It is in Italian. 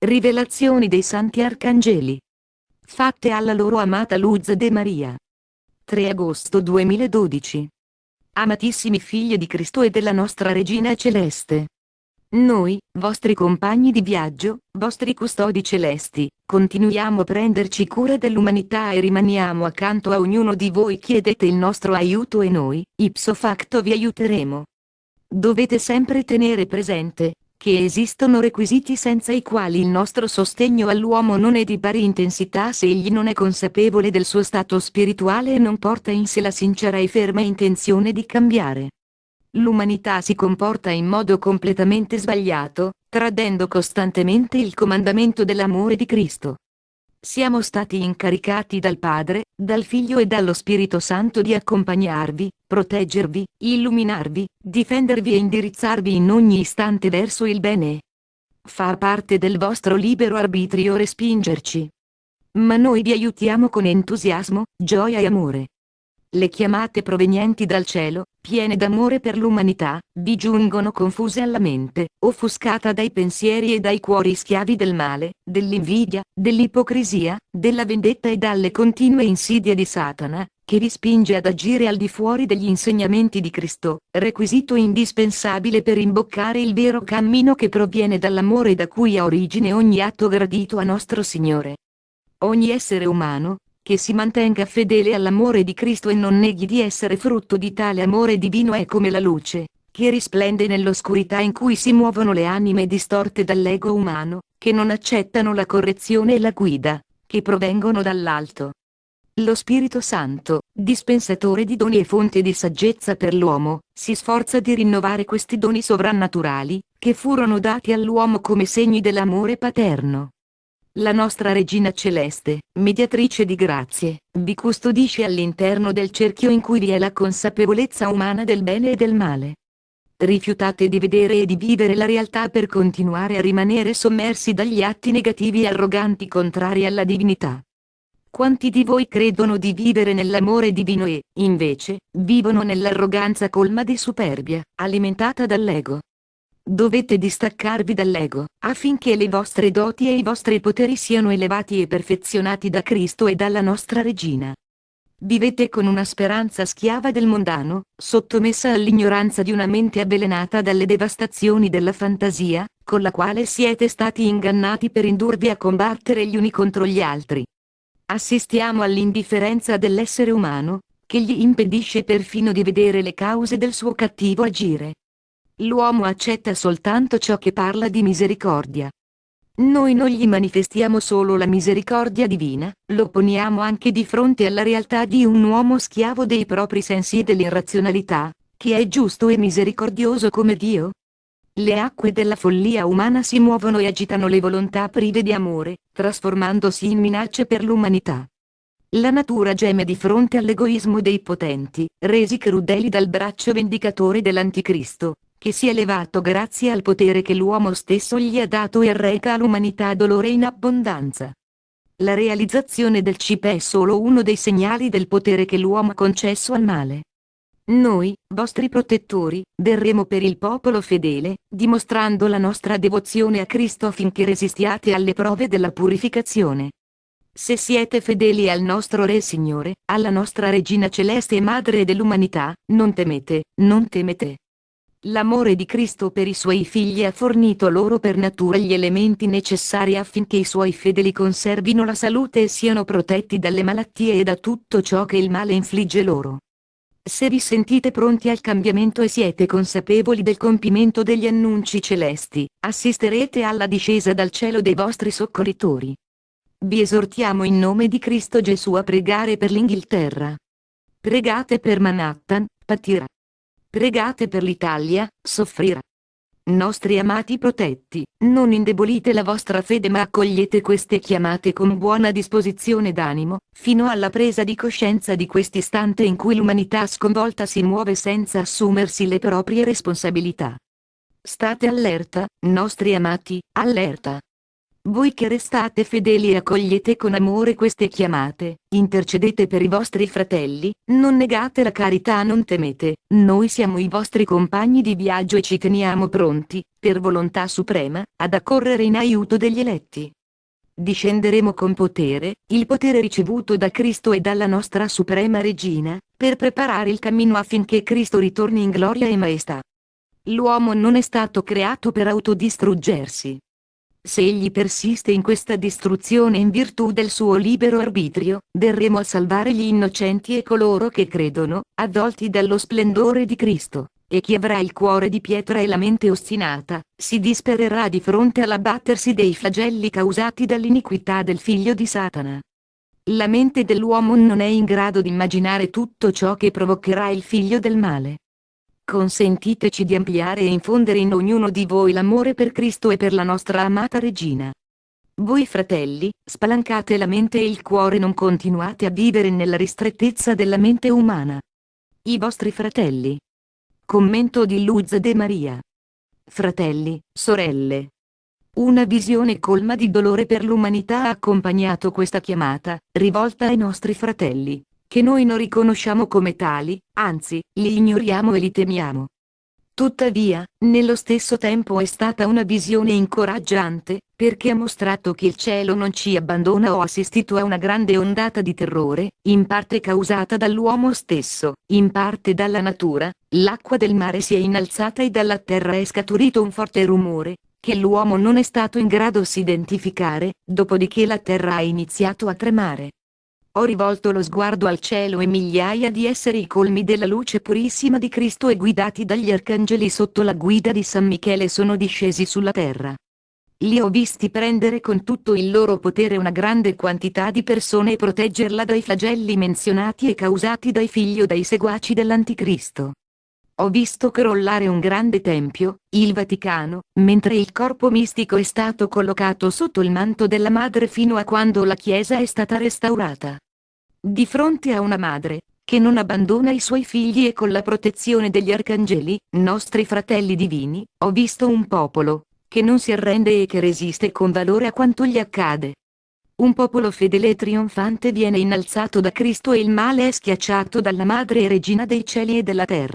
Rivelazioni dei Santi Arcangeli. Fatte alla loro amata Luz de Maria. 3 agosto 2012. Amatissimi figli di Cristo e della nostra Regina Celeste. Noi, vostri compagni di viaggio, vostri custodi celesti, continuiamo a prenderci cura dell'umanità e rimaniamo accanto a ognuno di voi. Chiedete il nostro aiuto e noi, ipso facto, vi aiuteremo. Dovete sempre tenere presente che esistono requisiti senza i quali il nostro sostegno all'uomo non è di pari intensità se egli non è consapevole del suo stato spirituale e non porta in sé la sincera e ferma intenzione di cambiare. L'umanità si comporta in modo completamente sbagliato, tradendo costantemente il comandamento dell'amore di Cristo. Siamo stati incaricati dal Padre, dal Figlio e dallo Spirito Santo di accompagnarvi, proteggervi, illuminarvi, difendervi e indirizzarvi in ogni istante verso il bene. Fa parte del vostro libero arbitrio respingerci. Ma noi vi aiutiamo con entusiasmo, gioia e amore. Le chiamate provenienti dal cielo, piene d'amore per l'umanità, vi giungono confuse alla mente, offuscata dai pensieri e dai cuori schiavi del male, dell'invidia, dell'ipocrisia, della vendetta e dalle continue insidie di Satana, che vi spinge ad agire al di fuori degli insegnamenti di Cristo, requisito indispensabile per imboccare il vero cammino che proviene dall'amore da cui ha origine ogni atto gradito a nostro Signore. Ogni essere umano, che si mantenga fedele all'amore di Cristo e non neghi di essere frutto di tale amore divino, è come la luce, che risplende nell'oscurità in cui si muovono le anime distorte dall'ego umano, che non accettano la correzione e la guida, che provengono dall'alto. Lo Spirito Santo, dispensatore di doni e fonte di saggezza per l'uomo, si sforza di rinnovare questi doni sovrannaturali, che furono dati all'uomo come segni dell'amore paterno. La nostra Regina Celeste, mediatrice di grazie, vi custodisce all'interno del cerchio in cui vi è la consapevolezza umana del bene e del male. Rifiutate di vedere e di vivere la realtà per continuare a rimanere sommersi dagli atti negativi e arroganti contrari alla divinità. Quanti di voi credono di vivere nell'amore divino e, invece, vivono nell'arroganza colma di superbia, alimentata dall'ego? Dovete distaccarvi dall'ego, affinché le vostre doti e i vostri poteri siano elevati e perfezionati da Cristo e dalla nostra Regina. Vivete con una speranza schiava del mondano, sottomessa all'ignoranza di una mente avvelenata dalle devastazioni della fantasia, con la quale siete stati ingannati per indurvi a combattere gli uni contro gli altri. Assistiamo all'indifferenza dell'essere umano, che gli impedisce perfino di vedere le cause del suo cattivo agire. L'uomo accetta soltanto ciò che parla di misericordia. Noi non gli manifestiamo solo la misericordia divina, lo poniamo anche di fronte alla realtà di un uomo schiavo dei propri sensi e dell'irrazionalità, che è giusto e misericordioso come Dio. Le acque della follia umana si muovono e agitano le volontà prive di amore, trasformandosi in minacce per l'umanità. La natura geme di fronte all'egoismo dei potenti, resi crudeli dal braccio vendicatore dell'Anticristo, che si è elevato grazie al potere che l'uomo stesso gli ha dato e reca all'umanità dolore in abbondanza. La realizzazione del CIP è solo uno dei segnali del potere che l'uomo ha concesso al male. Noi, vostri protettori, verremo per il popolo fedele, dimostrando la nostra devozione a Cristo affinché resistiate alle prove della purificazione. Se siete fedeli al nostro Re Signore, alla nostra Regina Celeste e Madre dell'umanità, non temete, non temete. L'amore di Cristo per i suoi figli ha fornito loro per natura gli elementi necessari affinché i suoi fedeli conservino la salute e siano protetti dalle malattie e da tutto ciò che il male infligge loro. Se vi sentite pronti al cambiamento e siete consapevoli del compimento degli annunci celesti, assisterete alla discesa dal cielo dei vostri soccorritori. Vi esortiamo in nome di Cristo Gesù a pregare per l'Inghilterra. Pregate per Manhattan, patirà. Pregate per l'Italia, soffrirà. Nostri amati protetti, non indebolite la vostra fede ma accogliete queste chiamate con buona disposizione d'animo, fino alla presa di coscienza di quest'istante in cui l'umanità sconvolta si muove senza assumersi le proprie responsabilità. State allerta, nostri amati, allerta. Voi che restate fedeli e accogliete con amore queste chiamate, intercedete per i vostri fratelli, non negate la carità, non temete, noi siamo i vostri compagni di viaggio e ci teniamo pronti, per volontà suprema, ad accorrere in aiuto degli eletti. Discenderemo con potere, il potere ricevuto da Cristo e dalla nostra Suprema Regina, per preparare il cammino affinché Cristo ritorni in gloria e maestà. L'uomo non è stato creato per autodistruggersi. Se egli persiste in questa distruzione in virtù del suo libero arbitrio, verremo a salvare gli innocenti e coloro che credono, avvolti dallo splendore di Cristo. E chi avrà il cuore di pietra e la mente ostinata, si dispererà di fronte all'abbattersi dei flagelli causati dall'iniquità del figlio di Satana. La mente dell'uomo non è in grado di immaginare tutto ciò che provocherà il figlio del male. Consentiteci di ampliare e infondere in ognuno di voi l'amore per Cristo e per la nostra amata Regina. Voi fratelli, spalancate la mente e il cuore, non continuate a vivere nella ristrettezza della mente umana. I vostri fratelli. Commento di Luz de Maria. Fratelli, sorelle. Una visione colma di dolore per l'umanità ha accompagnato questa chiamata, rivolta ai nostri fratelli, che noi non riconosciamo come tali, anzi, li ignoriamo e li temiamo. Tuttavia, nello stesso tempo è stata una visione incoraggiante, perché ha mostrato che il cielo non ci abbandona. Ho assistito a una grande ondata di terrore, in parte causata dall'uomo stesso, in parte dalla natura. L'acqua del mare si è innalzata e dalla terra è scaturito un forte rumore, che l'uomo non è stato in grado di identificare, dopodiché la terra ha iniziato a tremare. Ho rivolto lo sguardo al cielo e migliaia di esseri colmi della luce purissima di Cristo e guidati dagli arcangeli sotto la guida di San Michele sono discesi sulla terra. Li ho visti prendere con tutto il loro potere una grande quantità di persone e proteggerla dai flagelli menzionati e causati dai figli o dai seguaci dell'Anticristo. Ho visto crollare un grande tempio, il Vaticano, mentre il corpo mistico è stato collocato sotto il manto della Madre fino a quando la Chiesa è stata restaurata. Di fronte a una madre, che non abbandona i suoi figli e con la protezione degli arcangeli, nostri fratelli divini, ho visto un popolo, che non si arrende e che resiste con valore a quanto gli accade. Un popolo fedele e trionfante viene innalzato da Cristo e il male è schiacciato dalla Madre e Regina dei cieli e della terra.